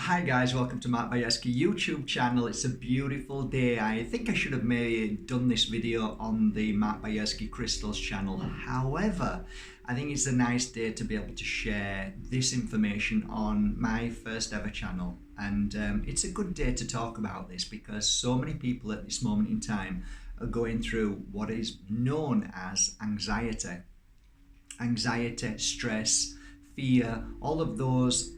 Hi guys, welcome to Bajerski YouTube channel. It's a beautiful day. I think I should have maybe done this video on the Bajerski Crystals channel. However, I think it's a nice day to be able to share this information on my first ever channel. And it's a good day to talk about this because so many people at this moment in time are going through what is known as anxiety. Anxiety, stress, fear, all of those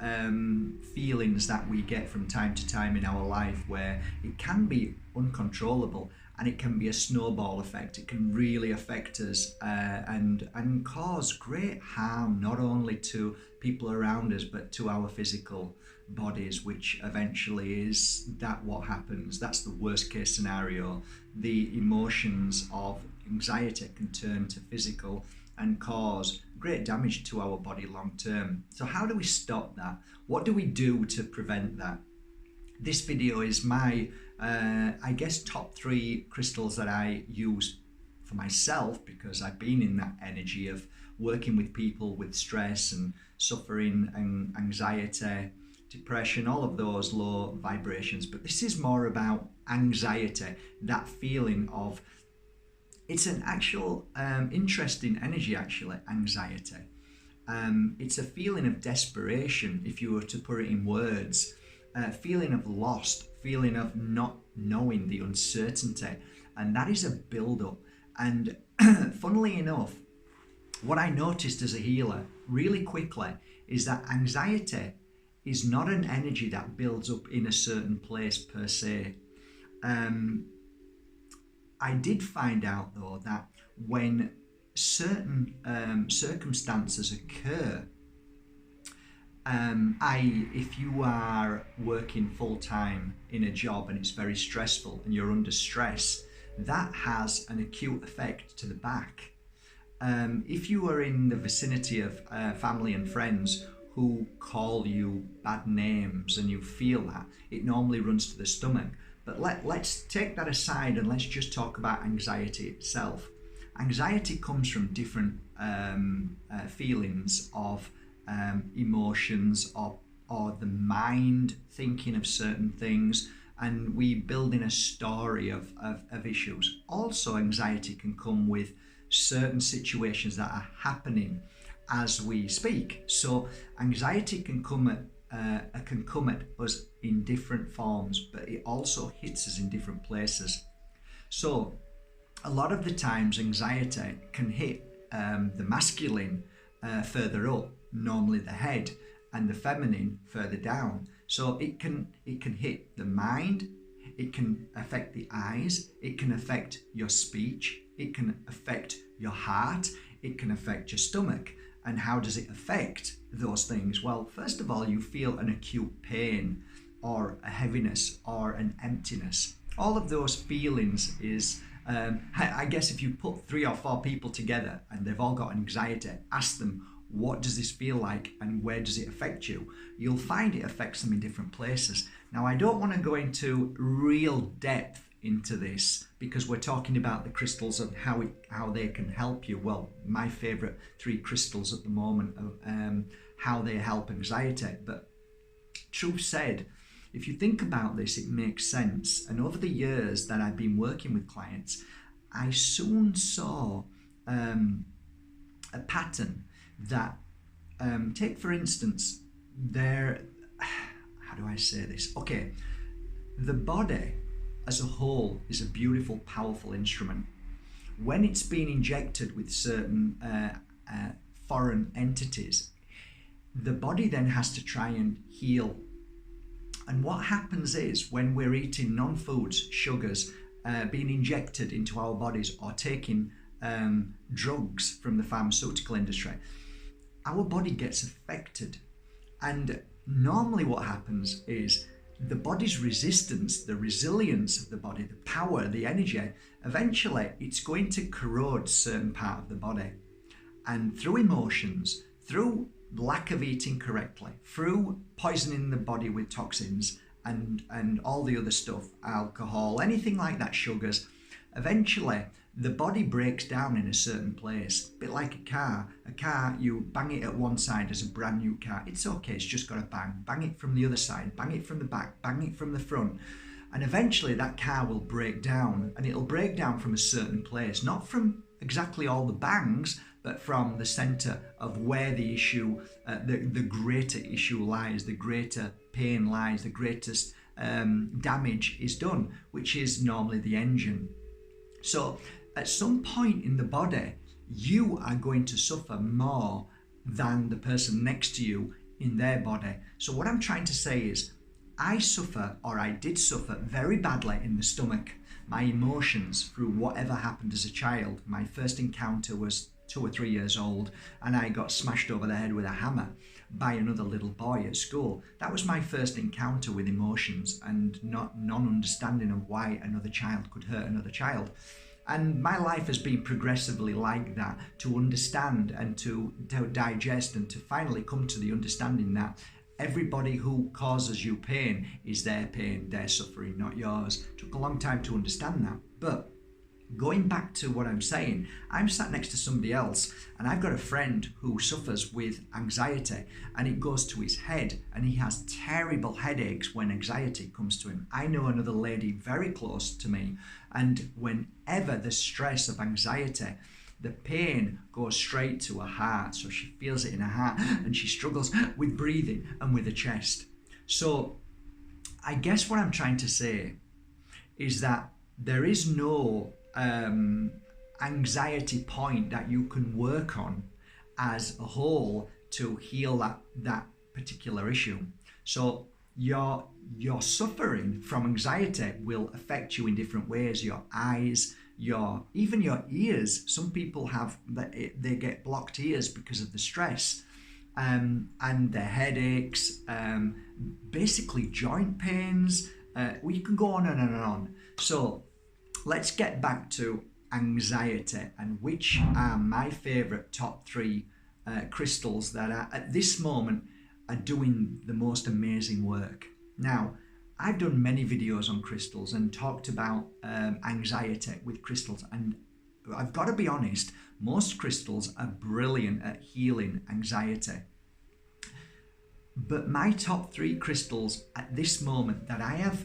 feelings that we get from time to time in our life where it can be uncontrollable and it can be a snowball effect. It can really affect us and cause great harm not only to people around us but to our physical bodies, which eventually is what happens. That's the worst case scenario. The emotions of anxiety can turn to physical and cause great damage to our body long term. So how do we stop that? What do we do to prevent that? This video is my, I guess, top 3 crystals that I use for myself because I've been in that energy of working with people with stress and suffering and anxiety, depression, all of those low vibrations. But this is more about anxiety, that feeling of, it's an actual interesting energy, actually, anxiety. It's a feeling of desperation, if you were to put it in words, feeling of lost, feeling of not knowing, the uncertainty. And that is a build-up. And funnily enough, what I noticed as a healer really quickly is that anxiety is not an energy that builds up in a certain place per se. I did find out though that when certain circumstances occur, if you are working full-time in a job and it's very stressful and you're under stress, that has an acute effect to the back. If you are in the vicinity of family and friends who call you bad names and you feel that, it normally runs to the stomach. But let's take that aside and let's just talk about anxiety itself. Anxiety comes from different feelings of emotions or the mind thinking of certain things, and we build in a story of issues. Also, anxiety can come with certain situations that are happening as we speak. So anxiety can come at us in different forms, but it also hits us in different places. So a lot of the times anxiety can hit the masculine further up, normally the head, and the feminine further down. So it can hit the mind, it can affect the eyes, it can affect your speech, it can affect your heart, it can affect your stomach. And how does it affect those things? Well, first of all, you feel an acute pain or a heaviness or an emptiness. All of those feelings is, I guess if you put 3 or 4 people together and they've all got anxiety, ask them, what does this feel like and where does it affect you? You'll find it affects them in different places. Now, I don't want to go into real depth into this because we're talking about the crystals and how they can help you. Well, my favorite 3 crystals at the moment are how they help anxiety. But truth said, if you think about this, it makes sense. And over the years that I've been working with clients, I soon saw a pattern that take for instance how do I say this? Okay, the body as a whole is a beautiful, powerful instrument. When it's been injected with certain foreign entities, the body then has to try and heal. And what happens is when we're eating non-foods, sugars, being injected into our bodies or taking drugs from the pharmaceutical industry, our body gets affected. And normally what happens is the body's resistance, the resilience of the body, the power, the energy, eventually it's going to corrode certain part of the body. And through emotions, through lack of eating correctly, through poisoning the body with toxins and all the other stuff, alcohol, anything like that, sugars, eventually the body breaks down in a certain place, a bit like a car. A car, you bang it at one side as a brand new car, it's okay, it's just got to bang it from the other side, bang it from the back, bang it from the front, and eventually that car will break down, and it'll break down from a certain place, not from exactly all the bangs, but from the center of where the issue, the greater issue lies, the greater pain lies, the greatest damage is done, which is normally the engine. So at some point in the body, you are going to suffer more than the person next to you in their body. So what I'm trying to say is, I did suffer very badly in the stomach. My emotions through whatever happened as a child. My first encounter was 2 or 3 years old, and I got smashed over the head with a hammer by another little boy at school. That was my first encounter with emotions and non-understanding of why another child could hurt another child. And my life has been progressively like that, to understand and to digest and to finally come to the understanding that everybody who causes you pain is their pain, their suffering, not yours. Took a long time to understand that. But going back to what I'm saying, I'm sat next to somebody else, and I've got a friend who suffers with anxiety, and it goes to his head, and he has terrible headaches when anxiety comes to him. I know another lady very close to me, and whenever the stress of anxiety, the pain goes straight to her heart, so she feels it in her heart, and she struggles with breathing and with the chest. So I guess what I'm trying to say is that there is no anxiety point that you can work on as a whole to heal that particular issue. So your suffering from anxiety will affect you in different ways. Your eyes, even your ears. Some people they get blocked ears because of the stress, and their headaches, basically joint pains. We can go on and on and on. So let's get back to anxiety, and which are my favorite top 3 crystals that are at this moment are doing the most amazing work. Now, I've done many videos on crystals and talked about anxiety with crystals, and I've got to be honest, most crystals are brilliant at healing anxiety. But my top 3 crystals at this moment that I have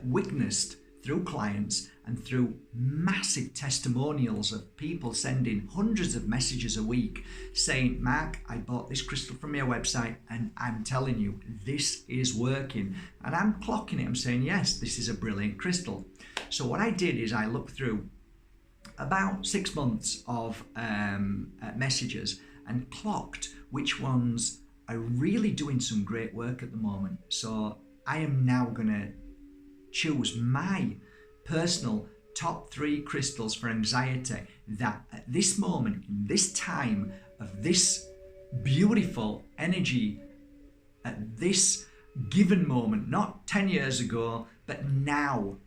witnessed through clients and through massive testimonials of people sending hundreds of messages a week saying, Mark, I bought this crystal from your website and I'm telling you, this is working. And I'm clocking it, I'm saying, yes, this is a brilliant crystal. So what I did is I looked through about 6 months of messages and clocked which ones are really doing some great work at the moment. So I am now going to choose my personal top 3 crystals for anxiety that at this moment, in this time of this beautiful energy, at this given moment, not 10 years ago, but now,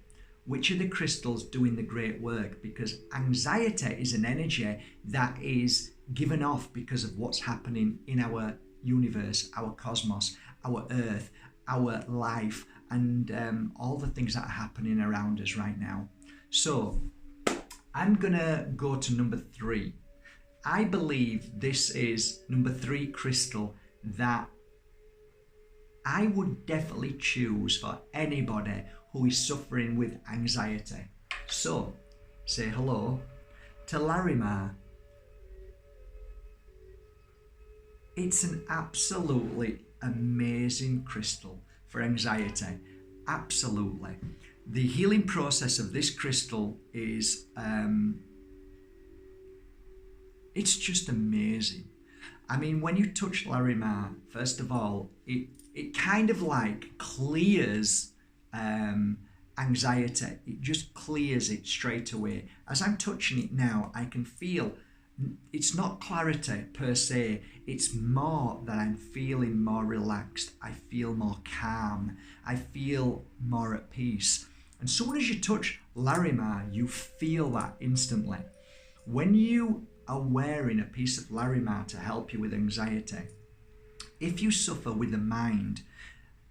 which are the crystals doing the great work? Because anxiety is an energy that is given off because of what's happening in our universe, our cosmos, our earth, our life, and all the things that are happening around us right now. So I'm gonna go to number 3. I believe this is number 3 crystal that I would definitely choose for anybody who is suffering with anxiety. So say hello to Larimar. It's an absolutely amazing crystal for anxiety. Absolutely. The healing process of this crystal is it's just amazing. I mean, when you touch Larimar, first of all, it kind of like clears anxiety. It just clears it straight away. As I'm touching it now, I can feel it's not clarity per se, it's more that I'm feeling more relaxed, I feel more calm, I feel more at peace. And as soon as you touch Larimar, you feel that instantly. When you are wearing a piece of Larimar to help you with anxiety, if you suffer with the mind,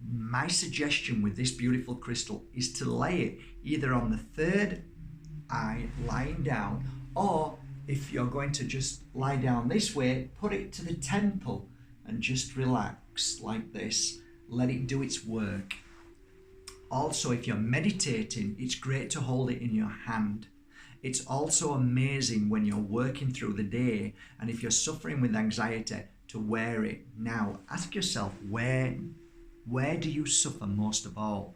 my suggestion with this beautiful crystal is to lay it either on the 3rd eye lying down, or if you're going to just lie down this way, put it to the temple and just relax like this. Let it do its work. Also, if you're meditating, it's great to hold it in your hand. It's also amazing when you're working through the day, and if you're suffering with anxiety, to wear it. Now, ask yourself, where do you suffer most of all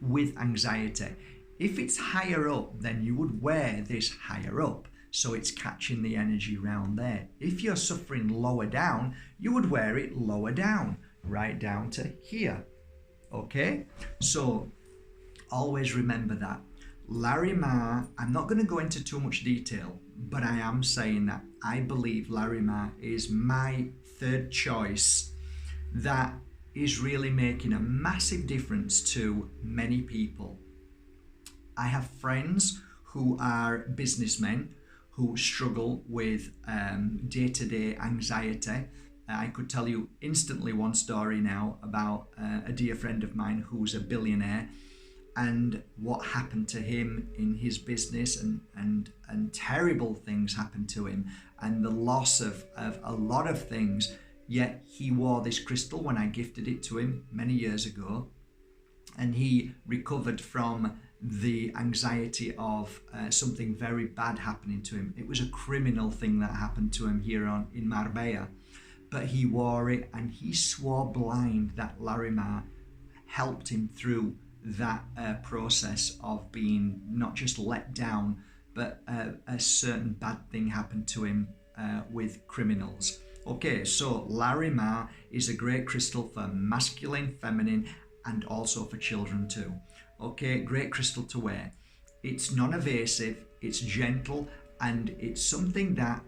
with anxiety? If it's higher up, then you would wear this higher up, so it's catching the energy around there. If you're suffering lower down, you would wear it lower down, right down to here. Okay? So always remember that. Larimar, I'm not going to go into too much detail, but I am saying that I believe Larimar is my third choice that is really making a massive difference to many people. I have friends who are businessmen who struggle with day-to-day anxiety. I could tell you instantly one story now about a dear friend of mine who's a billionaire, and what happened to him in his business, and terrible things happened to him, and the loss of a lot of things. Yet he wore this crystal when I gifted it to him many years ago, and he recovered from the anxiety of something very bad happening to him. It was a criminal thing that happened to him here in Marbella, but he wore it, and he swore blind that Larimar helped him through that process of being not just let down, but a certain bad thing happened to him with criminals. Okay, so Larimar is a great crystal for masculine, feminine, and also for children too. Okay, great crystal to wear. It's non-evasive, it's gentle, and it's something that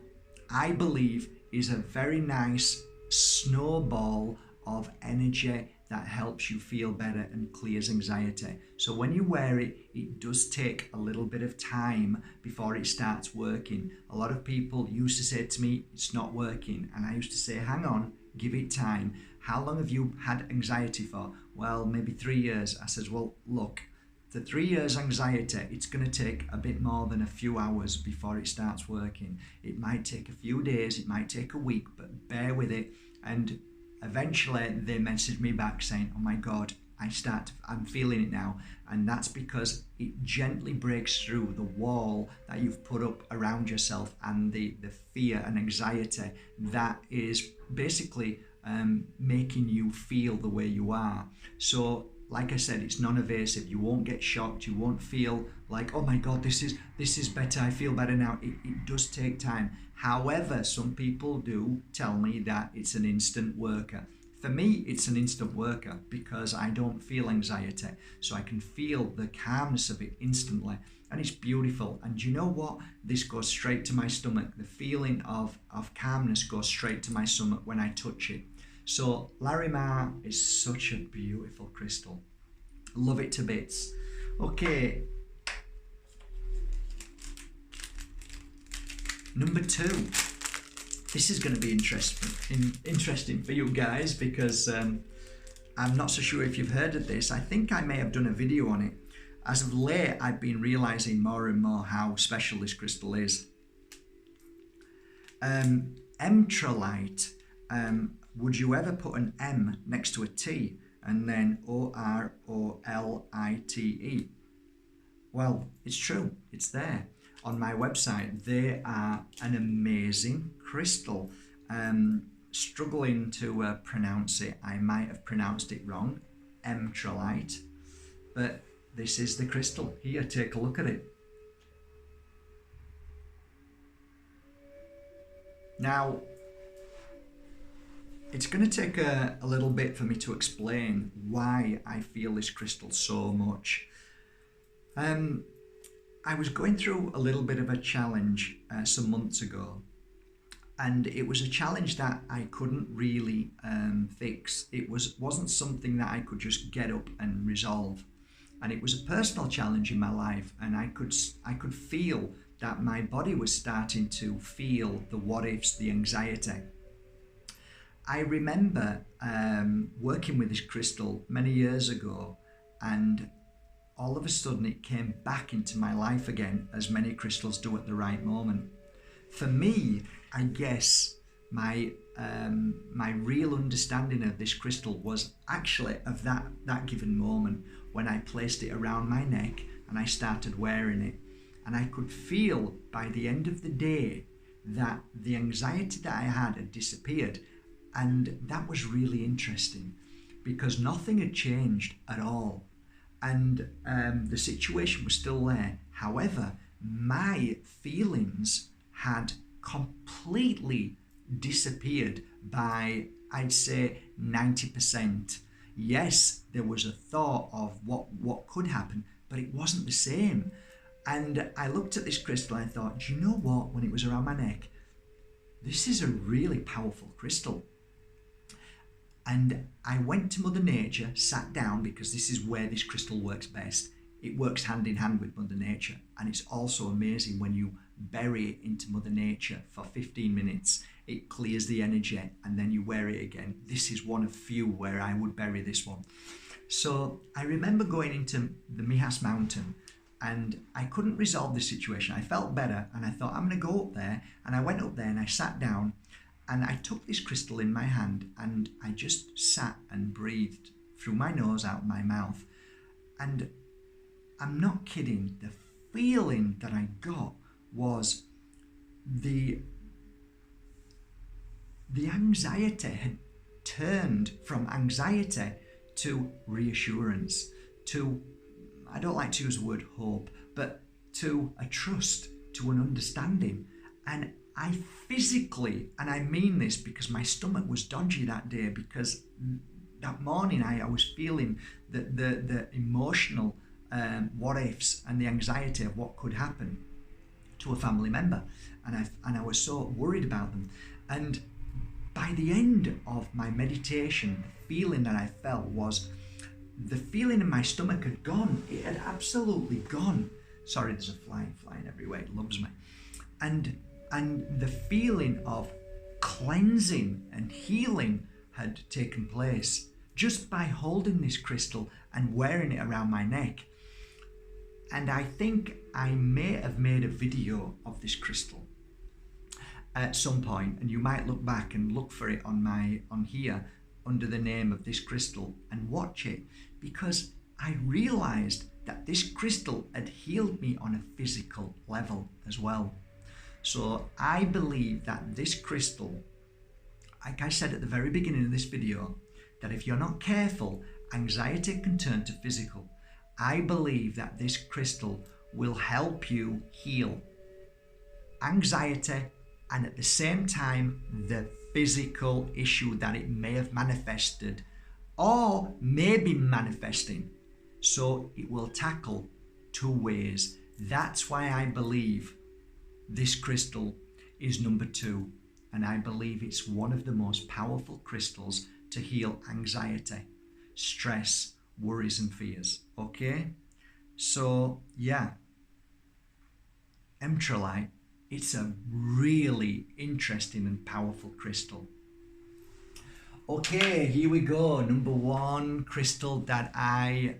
I believe is a very nice snowball of energy that helps you feel better and clears anxiety. So when you wear it, it does take a little bit of time before it starts working. A lot of people used to say to me, it's not working. And I used to say, hang on, give it time. How long have you had anxiety for? Well, maybe 3 years. I says, well, look, the 3 years anxiety, it's going to take a bit more than a few hours before it starts working. It might take a few days, it might take a week, but bear with it. And eventually they messaged me back saying, oh my God, I'm feeling it now. And that's because it gently breaks through the wall that you've put up around yourself, and the fear and anxiety that is basically making you feel the way you are. So like I said, it's non-evasive. You won't get shocked. You won't feel like, oh my God, this is better. I feel better now. It does take time. However, some people do tell me that it's an instant worker. For me, it's an instant worker because I don't feel anxiety. So I can feel the calmness of it instantly. And it's beautiful. And you know what? This goes straight to my stomach. The feeling of calmness goes straight to my stomach when I touch it. So Larimar is such a beautiful crystal. Love it to bits. Okay. Number 2. This is going to be interesting for you guys because I'm not so sure if you've heard of this. I think I may have done a video on it. As of late, I've been realizing more and more how special this crystal is. Emtrolite. Would you ever put an M next to a T and then OROLITE? Well, it's true. It's there. On my website, they are an amazing crystal. Struggling to pronounce it. I might have pronounced it wrong. Emtrolite. But this is the crystal. Here, take a look at it. Now, it's going to take a little bit for me to explain why I feel this crystal so much. I was going through a little bit of a challenge some months ago, and it was a challenge that I couldn't really fix. It wasn't something that I could just get up and resolve, and it was a personal challenge in my life, and I could feel that my body was starting to feel the what ifs, the anxiety. I remember working with this crystal many years ago, and all of a sudden it came back into my life again, as many crystals do at the right moment. For me, I guess my real understanding of this crystal was actually of that given moment when I placed it around my neck and I started wearing it. And I could feel by the end of the day that the anxiety that I had disappeared. And that was really interesting because nothing had changed at all. And the situation was still there. However, my feelings had completely disappeared by, I'd say, 90%. Yes, there was a thought of what could happen, but it wasn't the same. And I looked at this crystal and I thought, do you know what? When it was around my neck, this is a really powerful crystal. And I went to Mother Nature, sat down, because this is where this crystal works best. It works hand in hand with Mother Nature. And it's also amazing when you bury it into Mother Nature for 15 minutes. It clears the energy and then you wear it again. This is one of few where I would bury this one. So I remember going into the Mijas Mountain and I couldn't resolve this situation. I felt better and I thought, I'm going to go up there. And I went up there and I sat down and I took this crystal in my hand and I just sat and breathed through my nose, out my mouth. And I'm not kidding, the feeling that I got was the anxiety had turned from anxiety to reassurance, to, I don't like to use the word hope, but to a trust, to an understanding. And I physically, and I mean this because my stomach was dodgy that day, because that morning I was feeling the emotional what ifs and the anxiety of what could happen to a family member, and I was so worried about them. And by the end of my meditation, the feeling that I felt was, the feeling in my stomach had gone. It had absolutely gone. Sorry, there's a fly flying everywhere. It loves me. And the feeling of cleansing and healing had taken place just by holding this crystal and wearing it around my neck. And I think I may have made a video of this crystal at some point, and you might look back and look for it on here under the name of this crystal and watch it, because I realized that this crystal had healed me on a physical level as well. So I believe that this crystal, like I said at the very beginning of this video, that if you're not careful, anxiety can turn to physical. I believe that this crystal will help you heal anxiety and at the same time the physical issue that it may have manifested or may be manifesting. So it will tackle two ways. That's why I believe this crystal is number 2, and I believe it's one of the most powerful crystals to heal anxiety, stress, worries and fears. Okay, so yeah, Emtralite, it's a really interesting and powerful crystal. Okay, here we go. Number 1 crystal that I,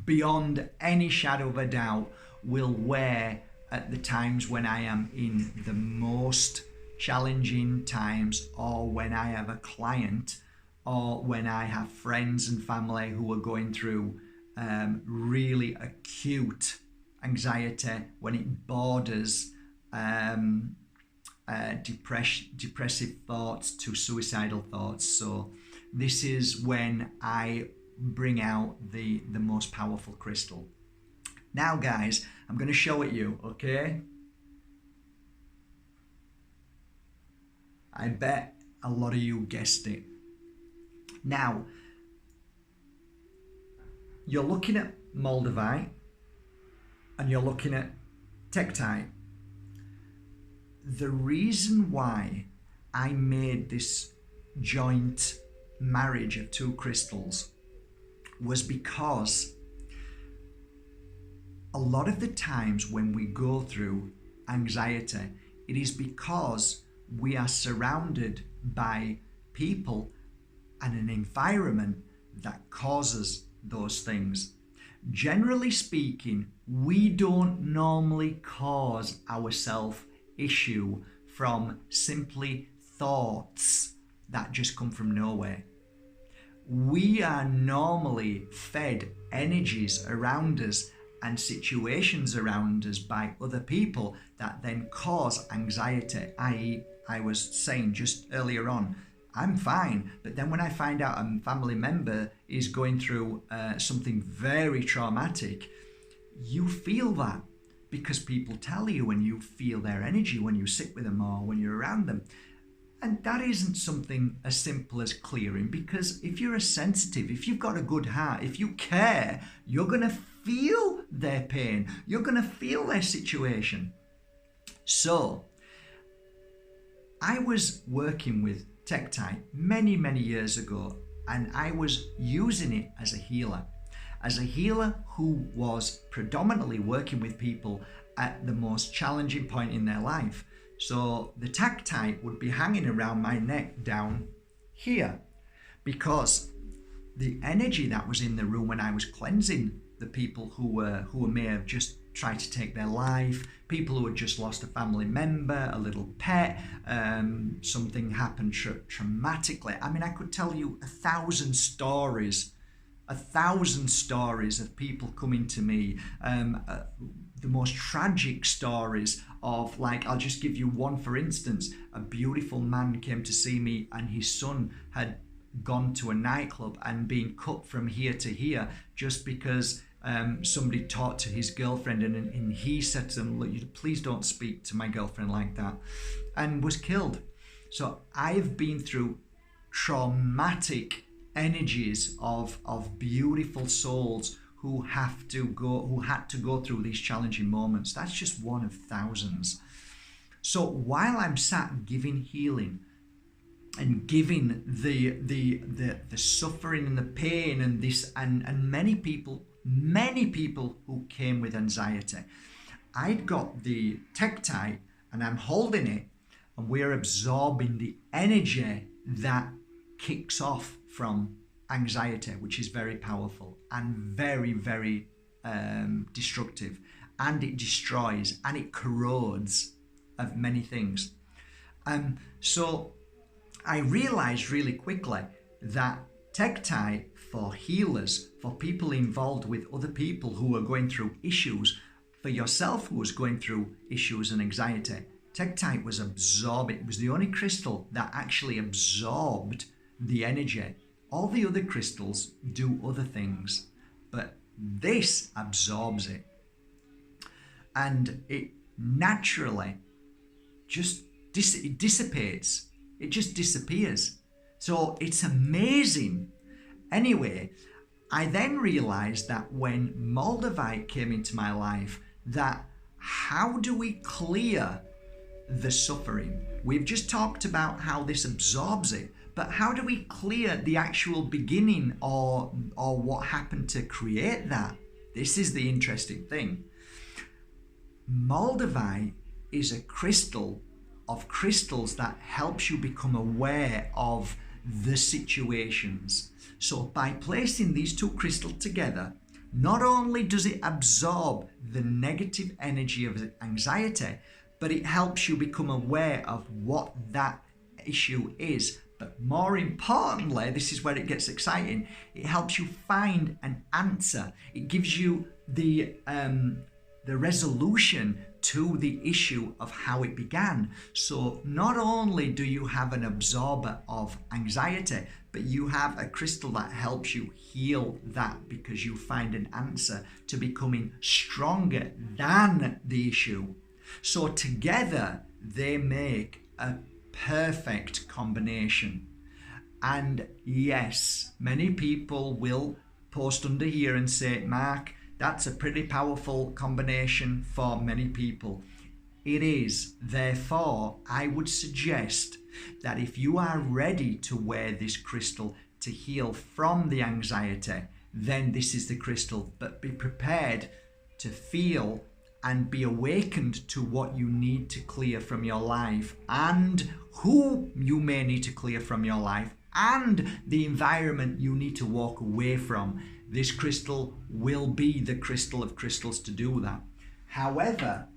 beyond any shadow of a doubt, will wear at the times when I am in the most challenging times, or when I have a client, or when I have friends and family who are going through really acute anxiety, when it borders depressive thoughts to suicidal thoughts. So this is when I bring out the most powerful crystal. Now guys, I'm going to show it you, okay? I bet a lot of you guessed it. Now, you're looking at Moldavite and you're looking at Tektite. The reason why I made this joint marriage of 2 crystals was because a lot of the times when we go through anxiety, it is because we are surrounded by people and an environment that causes those things. Generally speaking, we don't normally cause ourselves issue from simply thoughts that just come from nowhere. We are normally fed energies around us and situations around us by other people that then cause anxiety, i.e., I was saying just earlier on, I'm fine, but then when I find out a family member is going through something very traumatic, you feel that because people tell you, and you feel their energy when you sit with them or when you're around them. And that isn't something as simple as clearing, because if you're a sensitive, if you've got a good heart, if you care, you're going to feel their pain. You're going to feel their situation. So I was working with Tektite many, many years ago, and I was using it as a healer. As a healer who was predominantly working with people at the most challenging point in their life. So the Tektite would be hanging around my neck down here, because the energy that was in the room when I was cleansing the people who may have just tried to take their life, people who had just lost a family member, a little pet, something happened traumatically. I mean, I could tell you 1,000 stories of people coming to me, the most tragic stories of, like, I'll just give you one for instance. A beautiful man came to see me, and his son had gone to a nightclub and been cut from here to here just because somebody talked to his girlfriend, and he said to them, look, please don't speak to my girlfriend like that, and was killed. So I've been through traumatic energies of beautiful souls who had to go through these challenging moments. That's just one of thousands. So while I'm sat giving healing and giving the suffering and the pain and this, and many people who came with anxiety, I'd got the Tektite and I'm holding it, and we're absorbing the energy that kicks off from anxiety, which is very powerful and very, very destructive, and it destroys and it corrodes of many things. So I realized really quickly that Tektite for healers, for people involved with other people who are going through issues, for yourself who was going through issues and anxiety, Tektite was absorbing. It was the only crystal that actually absorbed the energy. All the other crystals do other things, but this absorbs it. And it naturally just it dissipates. It just disappears. So it's amazing. Anyway, I then realized that when Moldavite came into my life, that how do we clear the suffering? We've just talked about how this absorbs it, but how do we clear the actual beginning or what happened to create that? This is the interesting thing. Moldavite is a crystal of crystals that helps you become aware of the situations. So by placing these two crystals together, not only does it absorb the negative energy of anxiety, but it helps you become aware of what that issue is. But more importantly, this is where it gets exciting, it helps you find an answer. It gives you the resolution to the issue of how it began. So not only do you have an absorber of anxiety, but you have a crystal that helps you heal that, because you find an answer to becoming stronger than the issue. So together they make a perfect combination. And yes, many people will post under here and say, Mark, that's a pretty powerful combination for many people. It is. Therefore, I would suggest that if you are ready to wear this crystal to heal from the anxiety, then this is the crystal. But be prepared to feel and be awakened to what you need to clear from your life, and who you may need to clear from your life, and the environment you need to walk away from. This crystal will be the crystal of crystals to do that. However,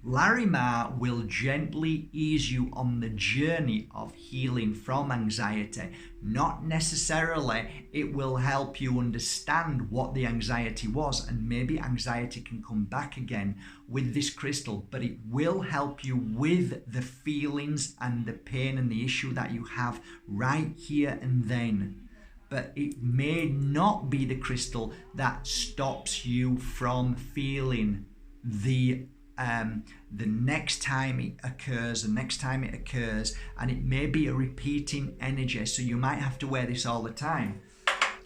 Larimar will gently ease you on the journey of healing from anxiety. Not necessarily it will help you understand what the anxiety was, and maybe anxiety can come back again with this crystal, but it will help you with the feelings and the pain and the issue that you have right here and then. But it may not be the crystal that stops you from feeling the next time it occurs, and it may be a repeating energy, so you might have to wear this all the time.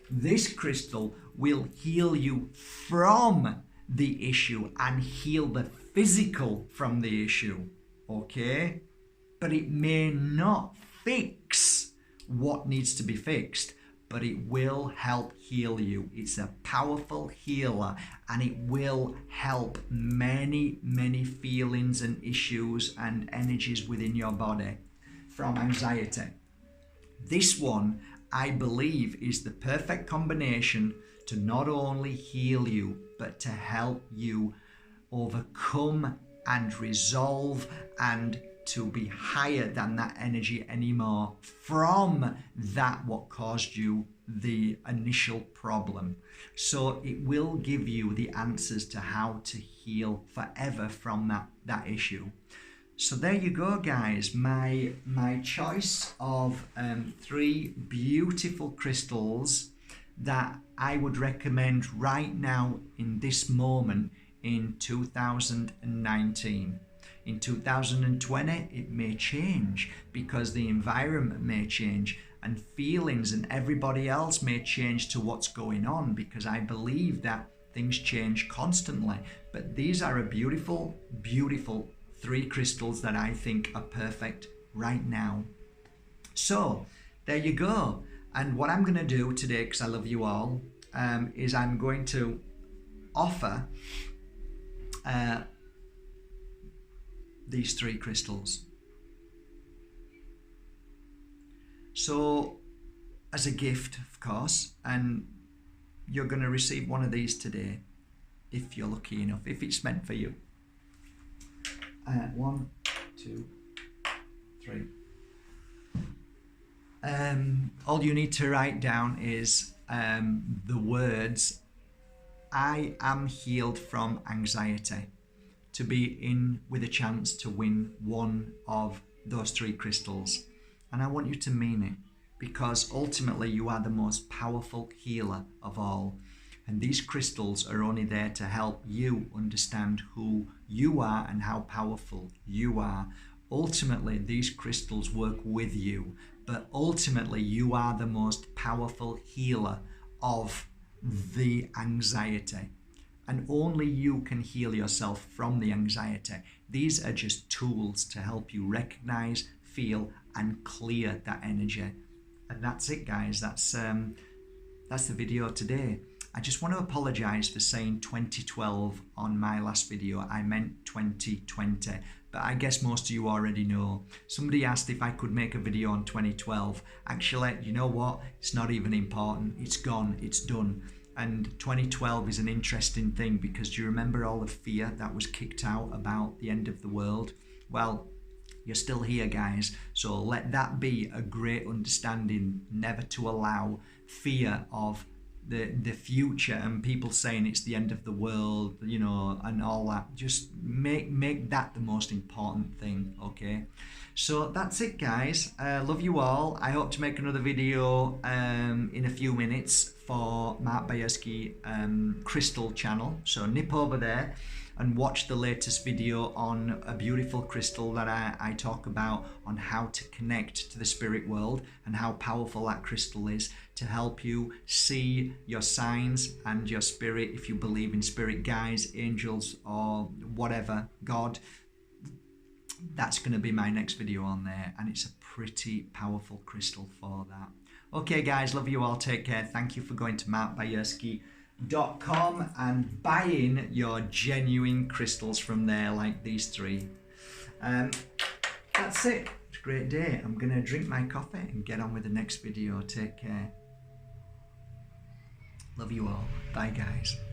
This crystal will heal you from the issue and heal the physical from the issue, okay? But it may not fix what needs to be fixed, but it will help heal you. It's a powerful healer, and it will help many, many feelings and issues and energies within your body from anxiety. This one, I believe, is the perfect combination to not only heal you, but to help you overcome and resolve and to be higher than that energy anymore from that what caused you the initial problem. So it will give you the answers to how to heal forever from that issue. So there you go, guys, my choice of 3 beautiful crystals that I would recommend right now in this moment in 2019. In 2020, it may change because the environment may change and feelings and everybody else may change to what's going on, because I believe that things change constantly. But these are a beautiful, beautiful 3 crystals that I think are perfect right now. So there you go. And what I'm going to do today, because I love you all, is I'm going to offer these 3 crystals. So as a gift, of course, and you're going to receive one of these today if you're lucky enough, if it's meant for you. 1, 2, 3. All you need to write down is the words, "I am healed from anxiety," to be in with a chance to win one of those 3 crystals. And I want you to mean it, because ultimately you are the most powerful healer of all. And these crystals are only there to help you understand who you are and how powerful you are. Ultimately, these crystals work with you, but ultimately you are the most powerful healer of the anxiety. And only you can heal yourself from the anxiety. These are just tools to help you recognize, feel, and clear that energy. And that's it, guys. That's the video today. I just want to apologize for saying 2012 on my last video. I meant 2020, but I guess most of you already know. Somebody asked if I could make a video on 2012. Actually, you know what? It's not even important. It's gone. It's done. And 2012 is an interesting thing, because do you remember all the fear that was kicked out about the end of the world? Well, you're still here, guys. So let that be a great understanding, never to allow fear of the future and people saying it's the end of the world, you know, and all that. Just make that the most important thing, okay? So that's it, guys. Love you all. I hope to make another video in a few minutes for Mark Bajerski crystal channel. So nip over there and watch the latest video on a beautiful crystal that I talk about, on how to connect to the spirit world and how powerful that crystal is to help you see your signs and your spirit, if you believe in spirit guides, angels, or whatever, God. That's going to be my next video on there, and it's a pretty powerful crystal for that. Okay, guys, love you all. Take care. Thank you for going to markbajerski.com and buying your genuine crystals from there, like these 3. That's it. It's a great day. I'm going to drink my coffee and get on with the next video. Take care. Love you all. Bye, guys.